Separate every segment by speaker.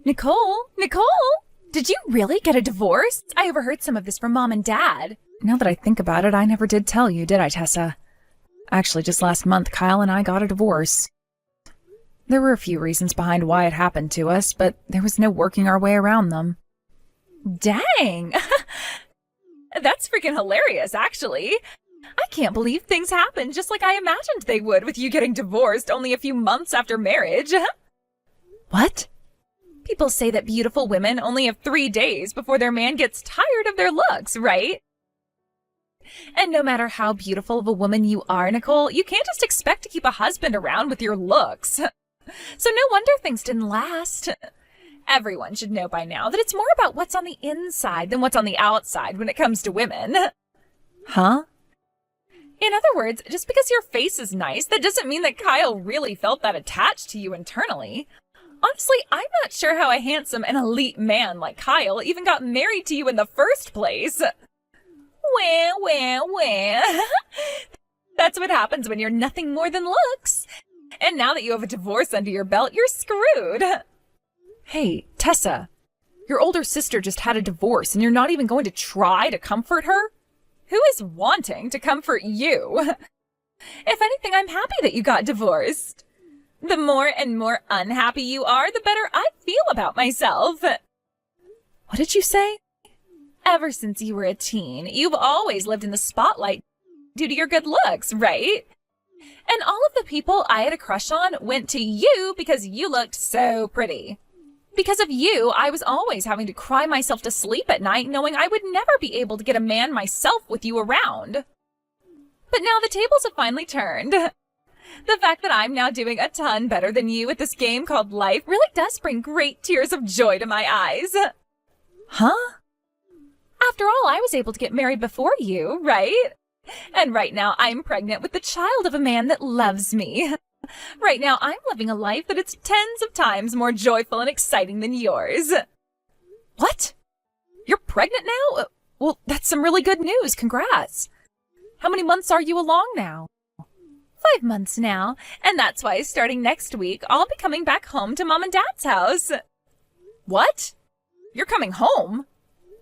Speaker 1: Nicole? Nicole? Did you really get a divorce? I overheard some of this from Mom and Dad. Now that I think about it, I never did tell you, did I, Tessa? Actually, just last month, Kyle and I got a divorce. There were a few reasons behind why it happened to us, but there was no working our way around them. Dang! That's freaking hilarious, actually. I can't believe things happened just like I imagined they would with you getting divorced only a few months after marriage. What? People say that beautiful women only have 3 days before their man gets tired of their looks, right? And no matter how beautiful of a woman you are, Nicole, you can't just expect to keep a husband around with your looks. So no wonder things didn't last. Everyone should know by now that it's more about what's on the inside than what's on the outside when it comes to women. Huh? In other words, just because your face is nice, that doesn't mean that Kyle really felt that attached to you internally. Honestly, I'm not sure how a handsome and elite man like Kyle even got married to you in the first place. Wah. That's what happens when you're nothing more than looks. And now that you have a divorce under your belt, you're screwed. Hey, Tessa, your older sister just had a divorce and you're not even going to try to comfort her? Who is wanting to comfort you? If anything, I'm happy that you got divorced. The more and more unhappy you are, the better I feel about myself. What did you say? Ever since you were a teen, you've always lived in the spotlight due to your good looks, right? And all of the people I had a crush on went to you because you looked so pretty. Because of you, I was always having to cry myself to sleep at night knowing I would never be able to get a man myself with you around. But now the tables have finally turned. The fact that I'm now doing a ton better than you at this game called life really does bring great tears of joy to my eyes. Huh? After all, I was able to get married before you, right? And right now I'm pregnant with the child of a man that loves me. Right now I'm living a life that is tens of times more joyful and exciting than yours. What? You're pregnant now? Well, that's some really good news. Congrats. How many months are you along now? 5 months now, and that's why starting next week, I'll be coming back home to Mom and Dad's house. What? You're coming home?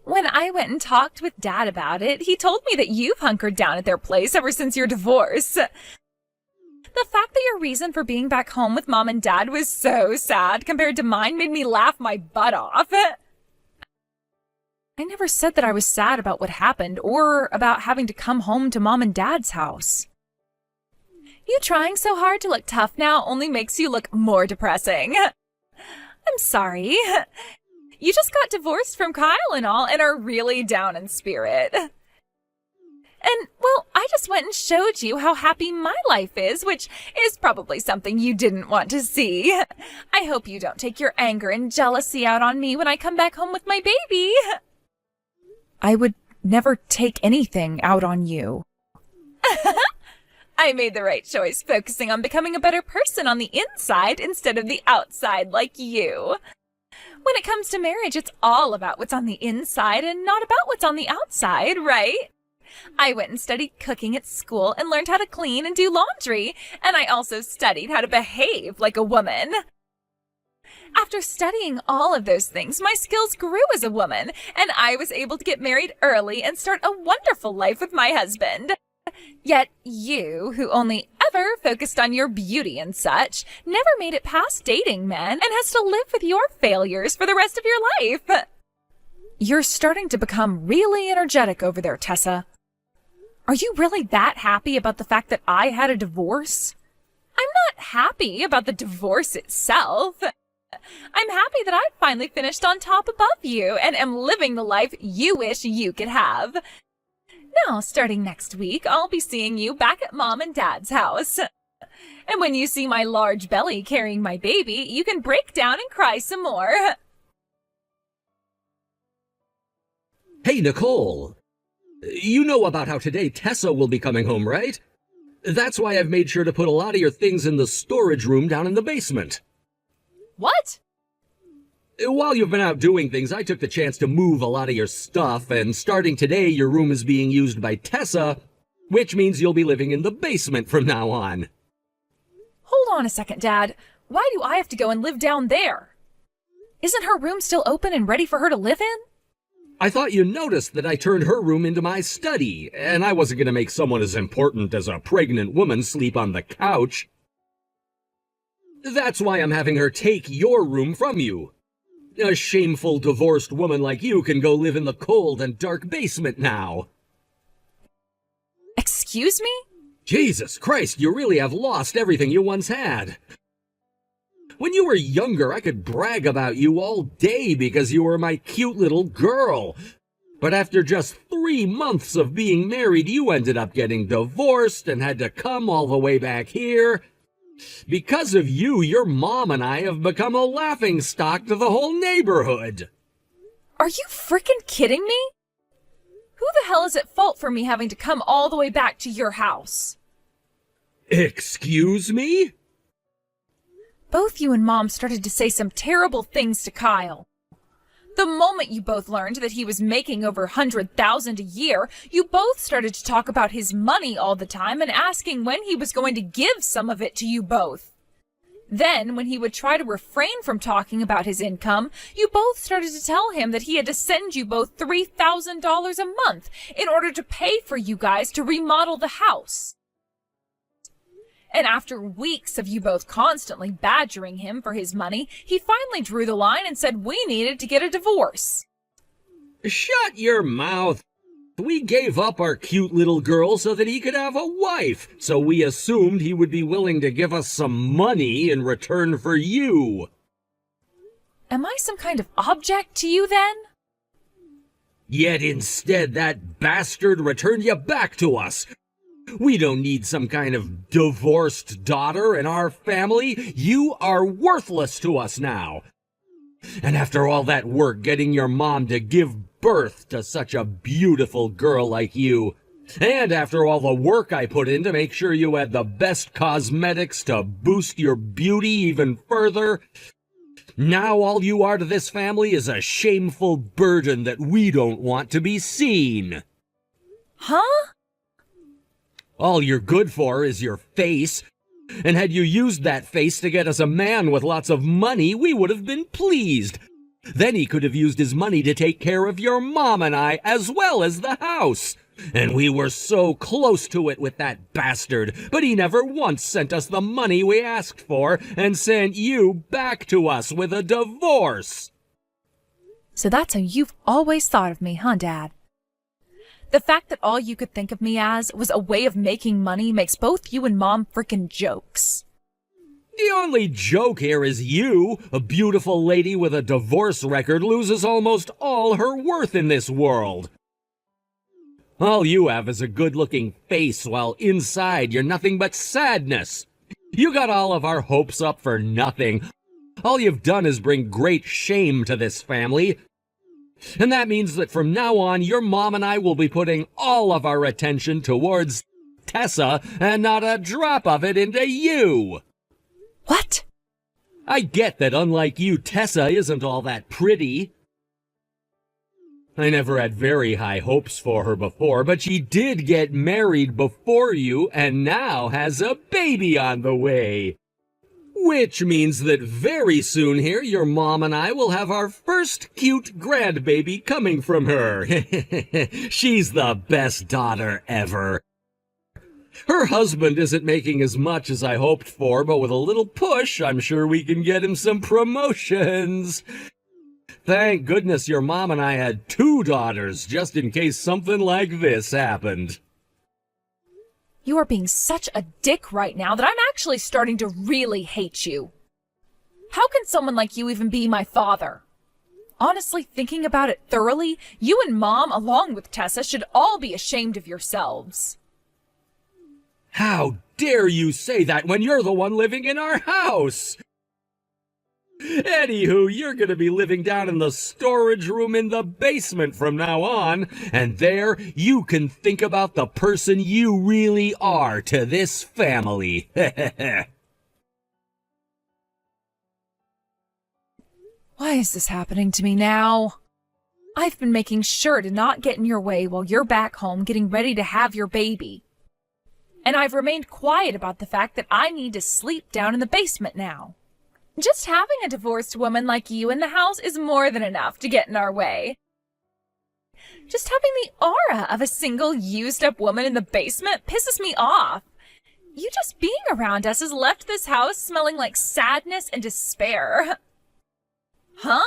Speaker 1: When I went and talked with Dad about it, he told me that you've hunkered down at their place ever since your divorce. The fact that your reason for being back home with Mom and Dad was so sad compared to mine made me laugh my butt off. I never said that I was sad about what happened or about having to come home to Mom and Dad's house. You trying so hard to look tough now only makes you look more depressing. I'm sorry. You just got divorced from Kyle and all and are really down in spirit. And, well, I just went and showed you how happy my life is, which is probably something you didn't want to see. I hope you don't take your anger and jealousy out on me when I come back home with my baby. I would never take anything out on you. I made the right choice focusing on becoming a better person on the inside instead of the outside like you. When it comes to marriage, it's all about what's on the inside and not about what's on the outside, right? I went and studied cooking at school and learned how to clean and do laundry, and I also studied how to behave like a woman. After studying all of those things, my skills grew as a woman, and I was able to get married early and start a wonderful life with my husband. Yet you, who only ever focused on your beauty and such, never made it past dating men and has to live with your failures for the rest of your life. You're starting to become really energetic over there, Tessa. Are you really that happy about the fact that I had a divorce? I'm not happy about the divorce itself. I'm happy that I finally finished on top above you and am living the life you wish you could have. Now, starting next week, I'll be seeing you back at Mom and Dad's house. And when you see my large belly carrying my baby, you can break down and cry some more.
Speaker 2: Hey, Nicole. You know about how today Tessa will be coming home, right? That's why I've made sure to put a lot of your things in the storage room down in the basement.
Speaker 1: What?
Speaker 2: While you've been out doing things, I took the chance to move a lot of your stuff, and starting today, your room is being used by Tessa, which means you'll be living in the basement from now on.
Speaker 1: Hold on a second, Dad. Why do I have to go and live down there? Isn't her room still open and ready for her to live in?
Speaker 2: I thought you noticed that I turned her room into my study, and I wasn't going to make someone as important as a pregnant woman sleep on the couch. That's why I'm having her take your room from you. A shameful divorced woman like you can go live in the cold and dark basement now.
Speaker 1: Excuse me?
Speaker 2: Jesus Christ, you really have lost everything you once had. When you were younger, I could brag about you all day because you were my cute little girl. But after just 3 months of being married, you ended up getting divorced and had to come all the way back here. Because of you, your mom and I have become a laughingstock to the whole neighborhood.
Speaker 1: Are you frickin' kidding me? Who the hell is at fault for me having to come all the way back to your house?
Speaker 2: Excuse me?
Speaker 1: Both you and Mom started to say some terrible things to Kyle. The moment you both learned that he was making over $100,000 a year, you both started to talk about his money all the time and asking when he was going to give some of it to you both. Then, when he would try to refrain from talking about his income, you both started to tell him that he had to send you both $3,000 a month in order to pay for you guys to remodel the house. And after weeks of you both constantly badgering him for his money, he finally drew the line and said we needed to get a divorce.
Speaker 2: Shut your mouth. We gave up our cute little girl so that he could have a wife, so we assumed he would be willing to give us some money in return for you.
Speaker 1: Am I some kind of object to you then?
Speaker 2: Yet instead that bastard returned you back to us. We don't need some kind of divorced daughter in our family. You are worthless to us now. And after all that work getting your mom to give birth to such a beautiful girl like you, and after all the work I put in to make sure you had the best cosmetics to boost your beauty even further, now all you are to this family is a shameful burden that we don't want to be seen.
Speaker 1: Huh?
Speaker 2: All you're good for is your face. And had you used that face to get us a man with lots of money, we would have been pleased. Then he could have used his money to take care of your mom and I, as well as the house. And we were so close to it with that bastard, but he never once sent us the money we asked for and sent you back to us with a divorce.
Speaker 1: So that's how you've always thought of me, huh, Dad? The fact that all you could think of me as was a way of making money makes both you and Mom frickin' jokes.
Speaker 2: The only joke here is you, a beautiful lady with a divorce record, loses almost all her worth in this world. All you have is a good-looking face, while inside you're nothing but sadness. You got all of our hopes up for nothing. All you've done is bring great shame to this family. And that means that from now on, your mom and I will be putting all of our attention towards Tessa and not a drop of it into you.
Speaker 1: What?
Speaker 2: I get that unlike you, Tessa isn't all that pretty. I never had very high hopes for her before, but she did get married before you and now has a baby on the way. Which means that very soon here, your mom and I will have our first cute grandbaby coming from her. She's the best daughter ever. Her husband isn't making as much as I hoped for, but with a little push, I'm sure we can get him some promotions. Thank goodness your mom and I had 2 daughters, just in case something like this happened.
Speaker 1: You are being such a dick right now that I'm actually starting to really hate you. How can someone like you even be my father? Honestly, thinking about it thoroughly, you and Mom, along with Tessa, should all be ashamed of yourselves.
Speaker 2: How dare you say that when you're the one living in our house? Anywho, you're gonna be living down in the storage room in the basement from now on, and there you can think about the person you really are to this family.
Speaker 1: Why is this happening to me now? I've been making sure to not get in your way while you're back home getting ready to have your baby. And I've remained quiet about the fact that I need to sleep down in the basement now. Just having a divorced woman like you in the house is more than enough to get in our way. Just having the aura of a single used-up woman in the basement pisses me off. You just being around us has left this house smelling like sadness and despair. Huh?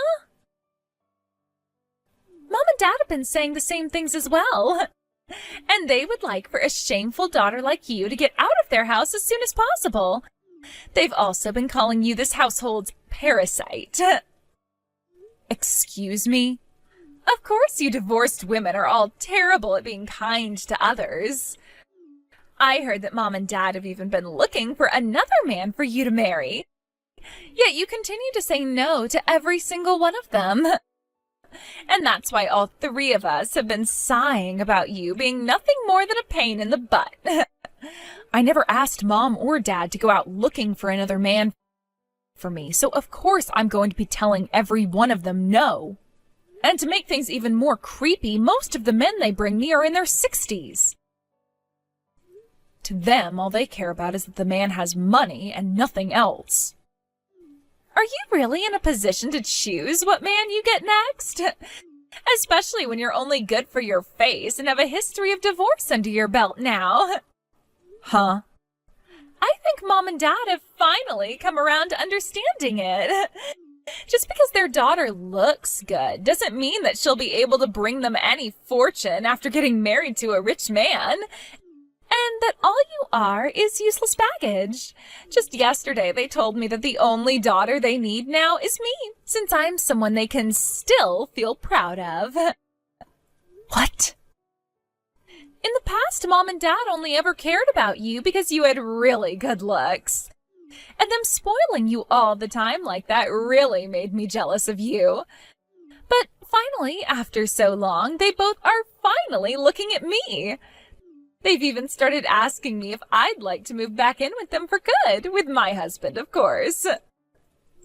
Speaker 1: Mom and Dad have been saying the same things as well. And they would like for a shameful daughter like you to get out of their house as soon as possible. They've also been calling you this household's parasite. Excuse me? Of course you divorced women are all terrible at being kind to others. I heard that Mom and Dad have even been looking for another man for you to marry. Yet you continue to say no to every single one of them. And that's why all three of us have been sighing about you being nothing more than a pain in the butt. I never asked Mom or Dad to go out looking for another man for me, so of course I'm going to be telling every one of them no. And to make things even more creepy, most of the men they bring me are in their 60s. To them, all they care about is that the man has money and nothing else. Are you really in a position to choose what man you get next? Especially when you're only good for your face and have a history of divorce under your belt now. Huh? I think Mom and Dad have finally come around to understanding it. Just because their daughter looks good doesn't mean that she'll be able to bring them any fortune after getting married to a rich man. And that all you are is useless baggage. Just yesterday they told me that the only daughter they need now is me, since I'm someone they can still feel proud of. What? In the past, Mom and Dad only ever cared about you because you had really good looks. And them spoiling you all the time like that really made me jealous of you. But finally, after so long, they both are finally looking at me. They've even started asking me if I'd like to move back in with them for good, with my husband, of course.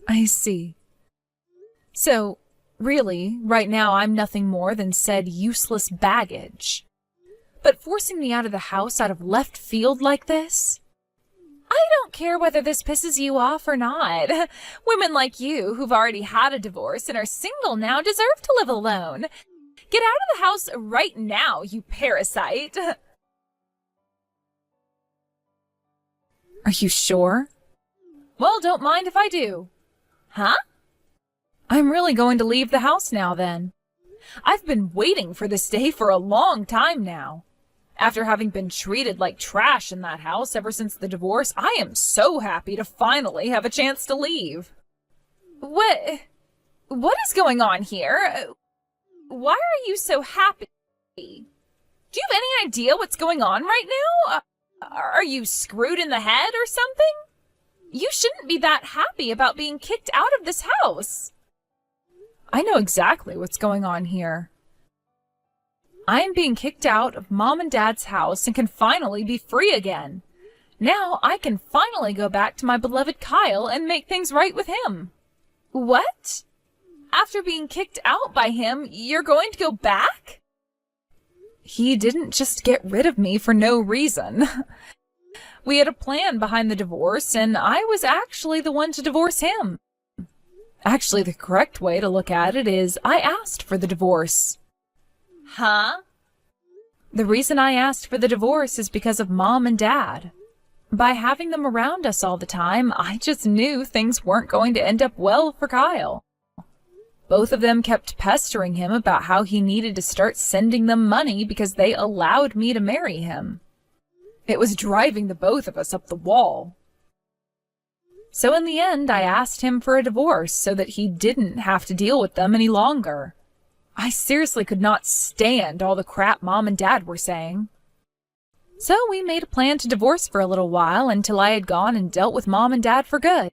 Speaker 1: I see. So, really, right now I'm nothing more than said useless baggage. But forcing me out of the house out of left field like this? I don't care whether this pisses you off or not. Women like you, who've already had a divorce and are single now, deserve to live alone. Get out of the house right now, you parasite. Are you sure? Well, don't mind if I do. Huh? I'm really going to leave the house now, then. I've been waiting for this day for a long time now. After having been treated like trash in that house ever since the divorce, I am so happy to finally have a chance to leave. What is going on here? Why are you so happy? Do you have any idea what's going on right now? Are you screwed in the head or something? You shouldn't be that happy about being kicked out of this house. I know exactly what's going on here. I am being kicked out of Mom and Dad's house and can finally be free again. Now I can finally go back to my beloved Kyle and make things right with him. What? After being kicked out by him, you're going to go back? He didn't just get rid of me for no reason. We had a plan behind the divorce, and I was actually the one to divorce him. Actually, the correct way to look at it is I asked for the divorce. Huh? The reason I asked for the divorce is because of Mom and Dad. By having them around us all the time, I just knew things weren't going to end up well for Kyle. Both of them kept pestering him about how he needed to start sending them money because they allowed me to marry him. It was driving the both of us up the wall. So in the end, I asked him for a divorce so that he didn't have to deal with them any longer. I seriously could not stand all the crap Mom and Dad were saying. So we made a plan to divorce for a little while until I had gone and dealt with Mom and Dad for good.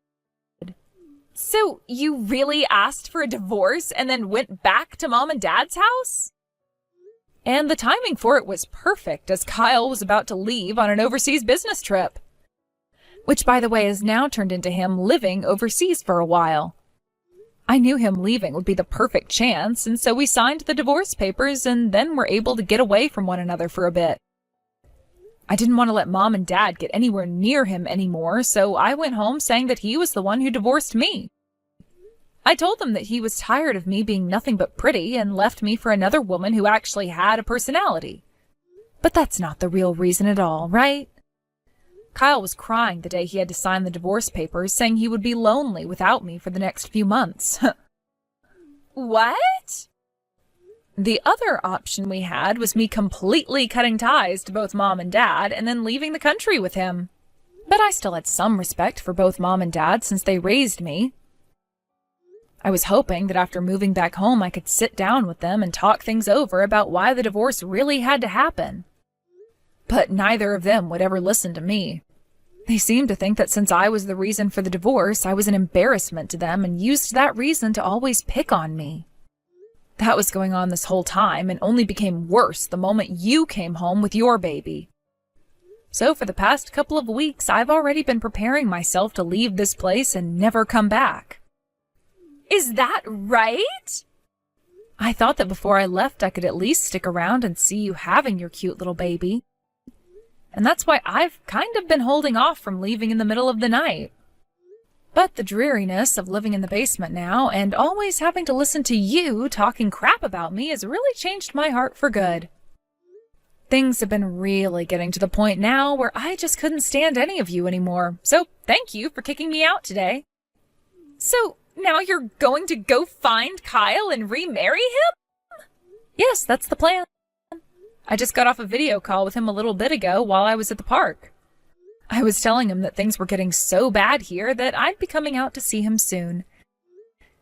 Speaker 1: So you really asked for a divorce and then went back to Mom and Dad's house? And the timing for it was perfect, as Kyle was about to leave on an overseas business trip. Which, by the way, has now turned into him living overseas for a while. I knew him leaving would be the perfect chance, and so we signed the divorce papers and then were able to get away from one another for a bit. I didn't want to let Mom and Dad get anywhere near him anymore, so I went home saying that he was the one who divorced me. I told them that he was tired of me being nothing but pretty and left me for another woman who actually had a personality. But that's not the real reason at all, right? Kyle was crying the day he had to sign the divorce papers, saying he would be lonely without me for the next few months. What? The other option we had was me completely cutting ties to both Mom and Dad and then leaving the country with him. But I still had some respect for both Mom and Dad since they raised me. I was hoping that after moving back home I could sit down with them and talk things over about why the divorce really had to happen. But neither of them would ever listen to me. They seemed to think that since I was the reason for the divorce, I was an embarrassment to them and used that reason to always pick on me. That was going on this whole time and only became worse the moment you came home with your baby. So for the past couple of weeks, I've already been preparing myself to leave this place and never come back. Is that right? I thought that before I left, I could at least stick around and see you having your cute little baby. And that's why I've kind of been holding off from leaving in the middle of the night. But the dreariness of living in the basement now and always having to listen to you talking crap about me has really changed my heart for good. Things have been really getting to the point now where I just couldn't stand any of you anymore. So thank you for kicking me out today. So now you're going to go find Kyle and remarry him? Yes, that's the plan. I just got off a video call with him a little bit ago while I was at the park. I was telling him that things were getting so bad here that I'd be coming out to see him soon.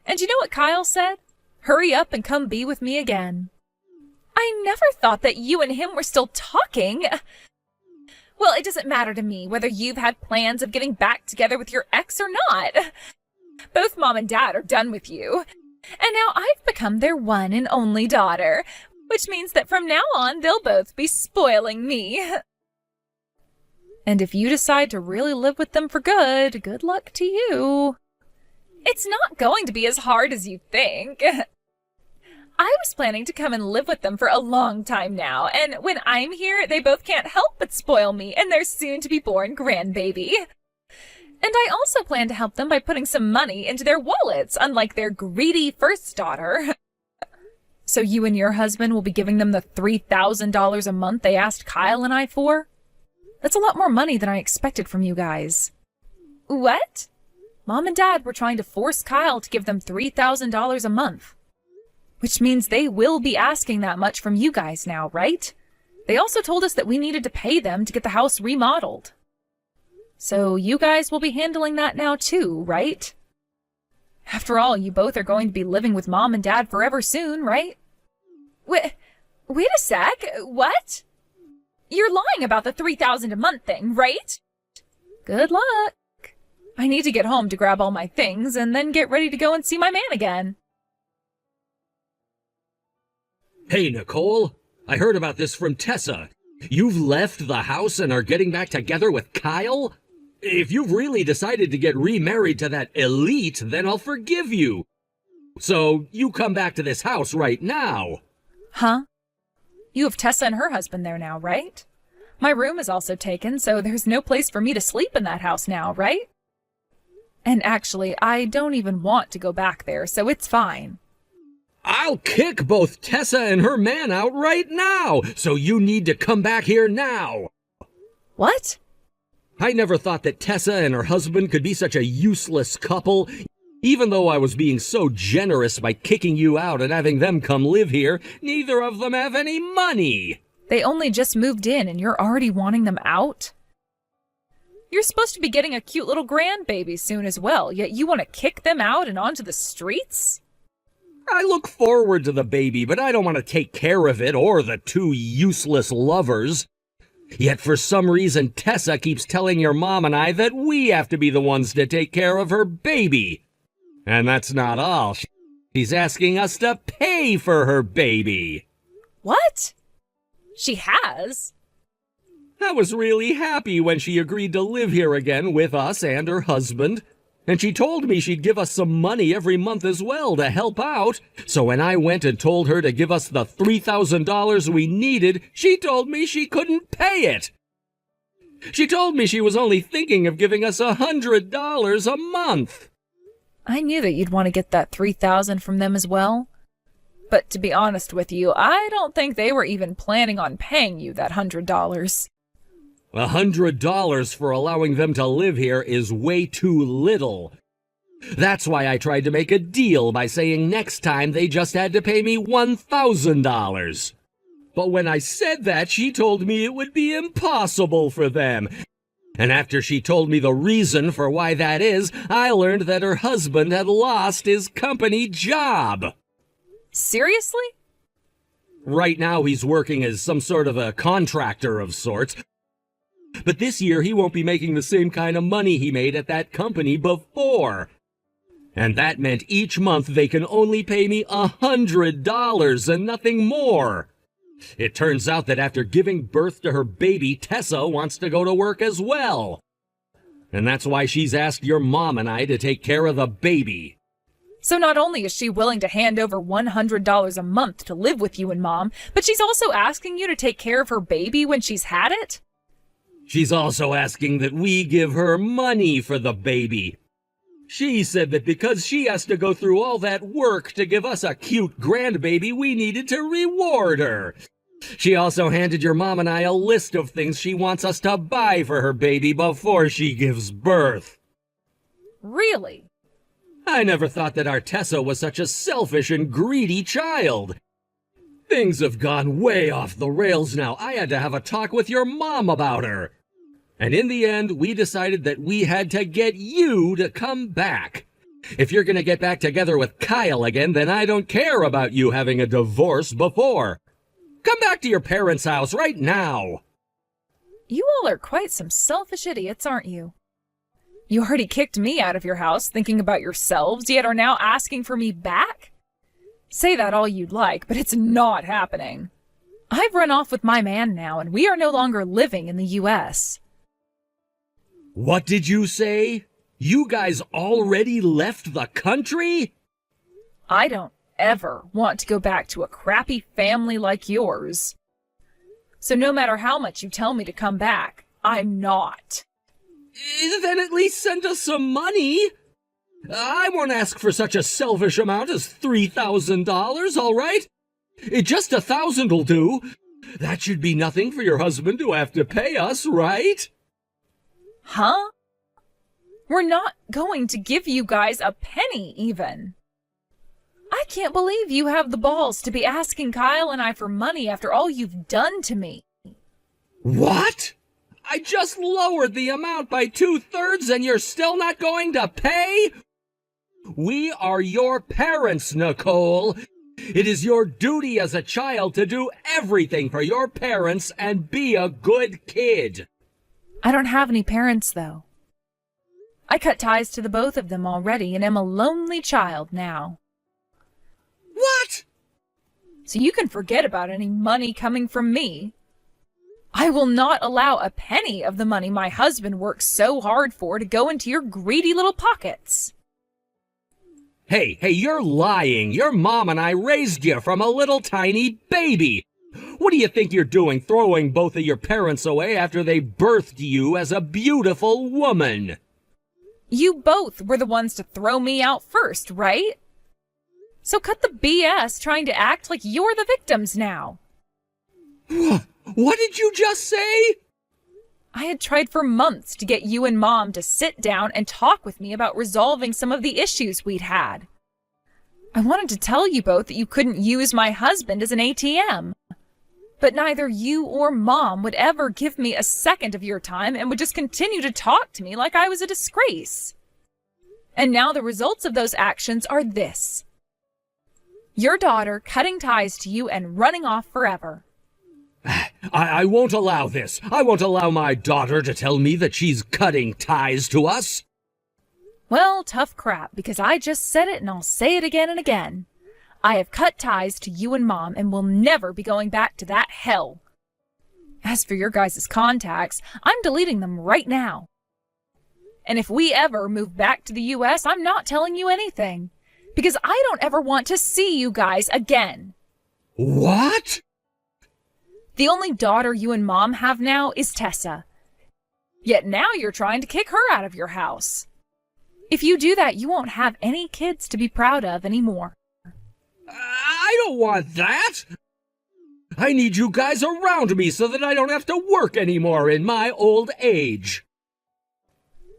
Speaker 1: And you know what Kyle said? Hurry up and come be with me again. I never thought that you and him were still talking. Well, it doesn't matter to me whether you've had plans of getting back together with your ex or not. Both Mom and Dad are done with you. And now I've become their one and only daughter, which means that from now on, they'll both be spoiling me. And if you decide to really live with them for good, good luck to you. It's not going to be as hard as you think. I was planning to come and live with them for a long time now, and when I'm here, they both can't help but spoil me and their soon-to-be-born grandbaby. And I also plan to help them by putting some money into their wallets, unlike their greedy first daughter. So you and your husband will be giving them the $3,000 a month they asked Kyle and I for? That's a lot more money than I expected from you guys. What? Mom and Dad were trying to force Kyle to give them $3,000 a month. Which means they will be asking that much from you guys now, right? They also told us that we needed to pay them to get the house remodeled. So you guys will be handling that now too, right? After all, you both are going to be living with Mom and Dad forever soon, right? Wait a sec. What? You're lying about the $3,000 a month thing, right? Good luck. I need to get home to grab all my things and then get ready to go and see my man again.
Speaker 2: Hey, Nicole. I heard about this from Tessa. You've left the house and are getting back together with Kyle? If you've really decided to get remarried to that elite, then I'll forgive you. So you come back to this house right now.
Speaker 1: Huh? You have Tessa and her husband there now, right? My room is also taken, so there's no place for me to sleep in that house now, right? And actually, I don't even want to go back there, so it's fine.
Speaker 2: I'll kick both Tessa and her man out right now, so you need to come back here now.
Speaker 1: What?
Speaker 2: I never thought that Tessa and her husband could be such a useless couple. Even though I was being so generous by kicking you out and having them come live here, neither of them have any money.
Speaker 1: They only just moved in and you're already wanting them out? You're supposed to be getting a cute little grandbaby soon as well, yet you want to kick them out and onto the streets?
Speaker 2: I look forward to the baby, but I don't want to take care of it or the two useless lovers. Yet for some reason, Tessa keeps telling your mom and I that we have to be the ones to take care of her baby. And that's not all. She's asking us to pay for her baby.
Speaker 1: What? She has?
Speaker 2: I was really happy when she agreed to live here again with us and her husband. And she told me she'd give us some money every month as well to help out. So when I went and told her to give us the $3,000 we needed, she told me she couldn't pay it. She told me she was only thinking of giving us $100 a month.
Speaker 1: I knew that you'd want to get that $3,000 from them as well. But to be honest with you, I don't think they were even planning on paying you that $100.
Speaker 2: $100 for allowing them to live here is way too little. That's why I tried to make a deal by saying next time they just had to pay me $1,000. But when I said that, she told me it would be impossible for them. And after she told me the reason for why that is, I learned that her husband had lost his company job.
Speaker 1: Seriously?
Speaker 2: Right now he's working as some sort of a contractor of sorts. But this year he won't be making the same kind of money he made at that company before. And that meant each month they can only pay me $100 and nothing more. It turns out that after giving birth to her baby, Tessa wants to go to work as well. And that's why she's asked your mom and I to take care of the baby.
Speaker 1: So not only is she willing to hand over $100 a month to live with you and Mom, but she's also asking you to take care of her baby when she's had it?
Speaker 2: She's also asking that we give her money for the baby. She said that because she has to go through all that work to give us a cute grandbaby, we needed to reward her. She also handed your mom and I a list of things she wants us to buy for her baby before she gives birth.
Speaker 1: Really?
Speaker 2: I never thought that our Tessa was such a selfish and greedy child. Things have gone way off the rails now. I had to have a talk with your mom about her. And in the end, we decided that we had to get you to come back. If you're going to get back together with Kyle again, then I don't care about you having a divorce before. Come back to your parents' house right now.
Speaker 1: You all are quite some selfish idiots, aren't you? You already kicked me out of your house thinking about yourselves, yet are now asking for me back? Say that all you'd like, but it's not happening. I've run off with my man now, and we are no longer living in the U.S.
Speaker 2: What did you say? You guys already left the country?
Speaker 1: I don't ever want to go back to a crappy family like yours. So no matter how much you tell me to come back, I'm not.
Speaker 2: Then at least send us some money. I won't ask for such a selfish amount as $3,000, all right? Just $1,000 will do. That should be nothing for your husband to have to pay us, right?
Speaker 1: Huh? We're not going to give you guys a penny, even. I can't believe you have the balls to be asking Kyle and I for money after all you've done to me.
Speaker 2: What? I just lowered the amount by 2/3 and you're still not going to pay? We are your parents, Nicole. It is your duty as a child to do everything for your parents and be a good kid.
Speaker 1: I don't have any parents, though. I cut ties to the both of them already and am a lonely child now.
Speaker 2: What?
Speaker 1: So you can forget about any money coming from me. I will not allow a penny of the money my husband worked so hard for to go into your greedy little pockets.
Speaker 2: Hey, you're lying. Your mom and I raised you from a little tiny baby. What do you think you're doing, throwing both of your parents away after they birthed you as a beautiful woman?
Speaker 1: You both were the ones to throw me out first, right? So cut the BS trying to act like you're the victims now.
Speaker 2: What did you just say?
Speaker 1: I had tried for months to get you and Mom to sit down and talk with me about resolving some of the issues we'd had. I wanted to tell you both that you couldn't use my husband as an ATM. But neither you or Mom would ever give me a second of your time and would just continue to talk to me like I was a disgrace. And now the results of those actions are this. Your daughter cutting ties to you and running off forever.
Speaker 2: I won't allow this. I won't allow my daughter to tell me that she's cutting ties to us.
Speaker 1: Well, tough crap, because I just said it and I'll say it again and again. I have cut ties to you and Mom and will never be going back to that hell. As for your guys' contacts, I'm deleting them right now. And if we ever move back to the U.S., I'm not telling you anything, because I don't ever want to see you guys again.
Speaker 2: What?
Speaker 1: The only daughter you and Mom have now is Tessa. Yet now you're trying to kick her out of your house. If you do that, you won't have any kids to be proud of anymore.
Speaker 2: I don't want that. I need you guys around me so that I don't have to work anymore in my old age.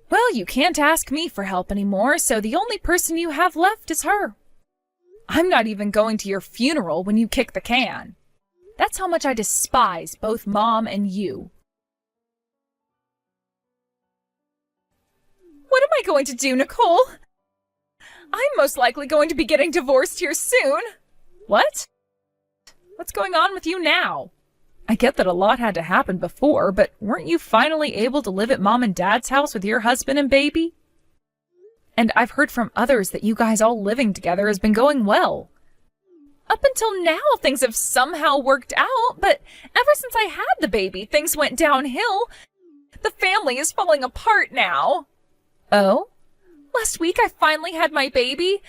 Speaker 1: Well, you can't ask me for help anymore, so the only person you have left is her. I'm not even going to your funeral when you kick the can. That's how much I despise both Mom and you. What am I going to do, Nicole? I'm most likely going to be getting divorced here soon. What? What's going on with you now? I get that a lot had to happen before, but weren't you finally able to live at Mom and Dad's house with your husband and baby? And I've heard from others that you guys all living together has been going well. Up until now, things have somehow worked out, but ever since I had the baby, things went downhill. The family is falling apart now. Oh? Last week I finally had my baby.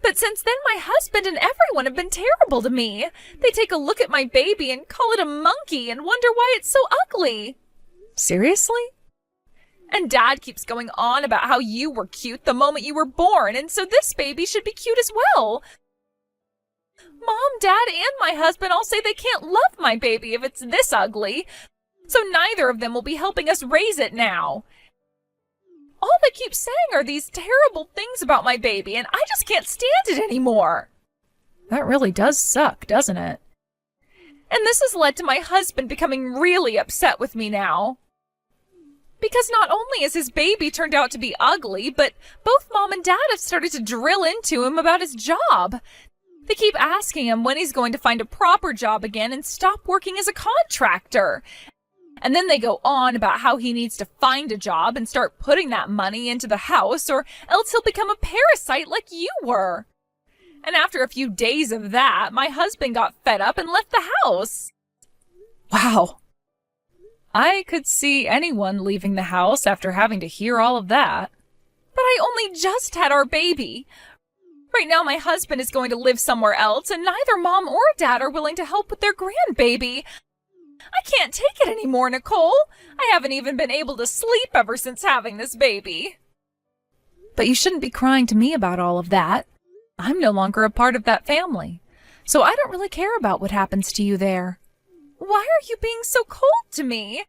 Speaker 1: But since then, my husband and everyone have been terrible to me. They take a look at my baby and call it a monkey and wonder why it's so ugly. Seriously? And Dad keeps going on about how you were cute the moment you were born, and so this baby should be cute as well. Mom, Dad, and my husband all say they can't love my baby if it's this ugly, so neither of them will be helping us raise it now. All they keep saying are these terrible things about my baby, and I just can't stand it anymore. That really does suck, doesn't it? And this has led to my husband becoming really upset with me now. Because not only has his baby turned out to be ugly, but both Mom and Dad have started to drill into him about his job. They keep asking him when he's going to find a proper job again and stop working as a contractor. And then they go on about how he needs to find a job and start putting that money into the house, or else he'll become a parasite like you were. And after a few days of that, my husband got fed up and left the house. Wow. I could see anyone leaving the house after having to hear all of that. But I only just had our baby. Right now my husband is going to live somewhere else, and neither Mom or Dad are willing to help with their grandbaby. I can't take it anymore, Nicole. I haven't even been able to sleep ever since having this baby. But you shouldn't be crying to me about all of that. I'm no longer a part of that family, so I don't really care about what happens to you there. Why are you being so cold to me?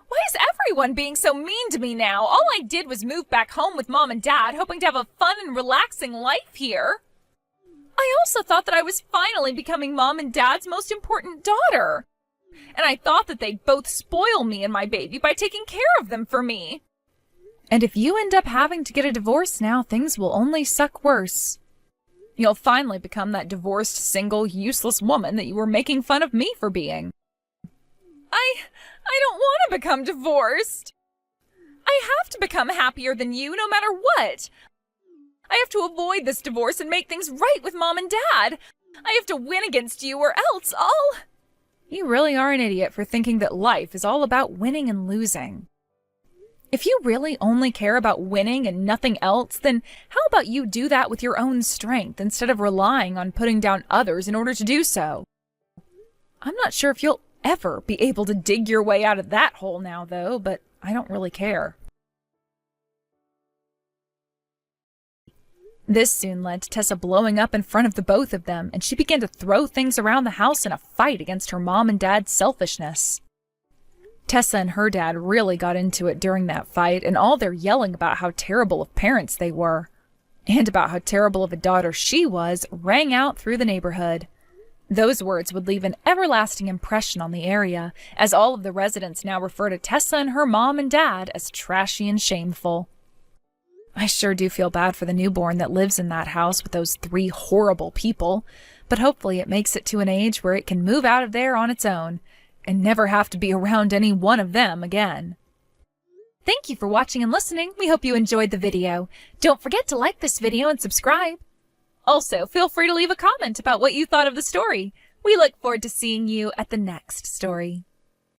Speaker 1: Why is everyone being so mean to me now? All I did was move back home with Mom and Dad, hoping to have a fun and relaxing life here. I also thought that I was finally becoming Mom and Dad's most important daughter. And I thought that they'd both spoil me and my baby by taking care of them for me. And if you end up having to get a divorce now, things will only suck worse. You'll finally become that divorced, single, useless woman that you were making fun of me for being. I don't want to become divorced. I have to become happier than you no matter what. I have to avoid this divorce and make things right with Mom and Dad. I have to win against you or else I'll... You really are an idiot for thinking that life is all about winning and losing. If you really only care about winning and nothing else, then how about you do that with your own strength instead of relying on putting down others in order to do so? I'm not sure if you'll ever be able to dig your way out of that hole now, though, but I don't really care. This soon led to Tessa blowing up in front of the both of them, and she began to throw things around the house in a fight against her Mom and Dad's selfishness. Tessa and her dad really got into it during that fight, and all their yelling about how terrible of parents they were, and about how terrible of a daughter she was, rang out through the neighborhood. Those words would leave an everlasting impression on the area, as all of the residents now refer to Tessa and her Mom and Dad as trashy and shameful. I sure do feel bad for the newborn that lives in that house with those 3 horrible people, but hopefully it makes it to an age where it can move out of there on its own and never have to be around any one of them again. Thank you for watching and listening. We hope you enjoyed the video. Don't forget to like this video and subscribe. Also, feel free to leave a comment about what you thought of the story. We look forward to seeing you at the next story.